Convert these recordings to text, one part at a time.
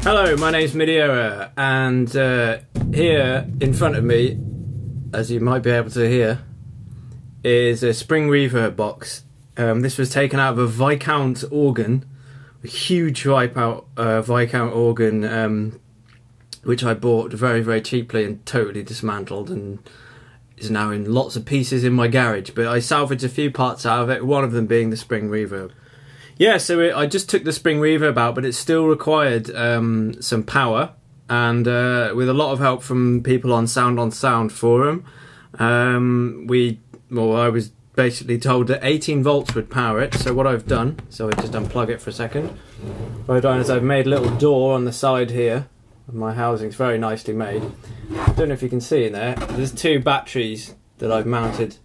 Hello, my name's Midiora, and here in front of me, as you might be able to hear, is a spring reverb box. This was taken out of a Viscount organ, a huge Viscount organ, which I bought very, very cheaply and totally dismantled, and is now in lots of pieces in my garage. But I salvaged a few parts out of it, one of them being the spring reverb. Yeah, so I just took the spring reverb out, but it still required some power, and with a lot of help from people on Sound forum, I was basically told that 18 volts would power it. So what I've done, so I just unplug it for a second. What I've done is I've made a little door on the side here. My housing's very nicely made. I don't know if you can see in there. There's two batteries that I've mounted.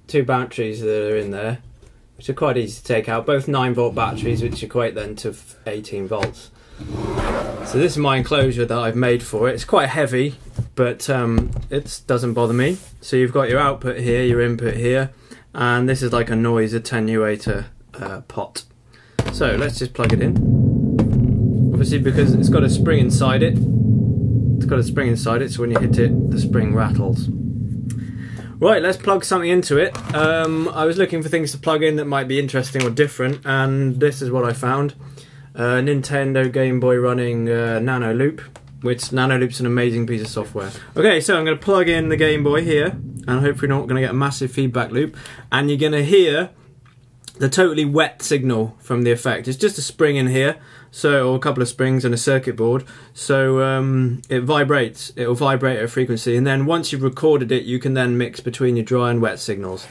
Two batteries that are in there, which are quite easy to take out. Both 9-volt batteries, which equate then to 18 volts. So this is my enclosure that I've made for it. It's quite heavy, but it doesn't bother me. So you've got your output here, your input here, and this is like a noise attenuator pot. So let's just plug it in. Obviously, because it's got a spring inside it, so when you hit it, the spring rattles. Right, let's plug something into it. I was looking for things to plug in that might be interesting or different, and this is what I found. Nintendo Game Boy running Nano Loop, which Nano Loop's an amazing piece of software. Okay, so I'm going to plug in the Game Boy here, and hopefully not going to get a massive feedback loop, and you're going to hear the totally wet signal from the effect. It's just a spring in here, or a couple of springs and a circuit board, so it vibrates. It will vibrate at a frequency, and then once you've recorded it, you can then mix between your dry and wet signals.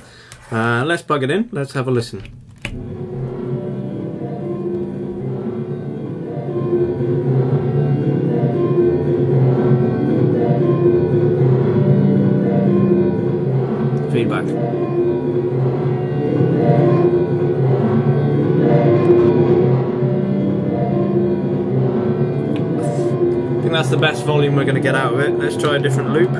Let's plug it in, let's have a listen. Feedback. I think that's the best volume we're going to get out of it. Let's try a different loop.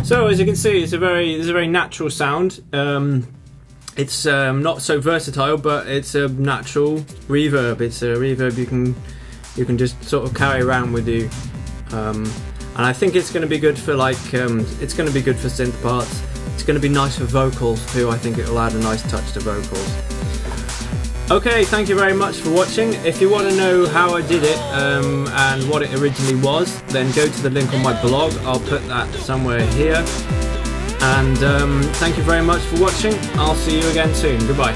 So as you can see, it's a very natural sound. It's not so versatile, but it's a natural reverb. It's a reverb you can just sort of carry around with you, and I think it's going to be good for it's going to be good for synth parts. It's going to be nice for vocals too. I think it will add a nice touch to vocals. Okay, thank you very much for watching. If you want to know how I did it and what it originally was, then go to the link on my blog. I'll put that somewhere here. And thank you very much for watching. I'll see you again soon. Goodbye.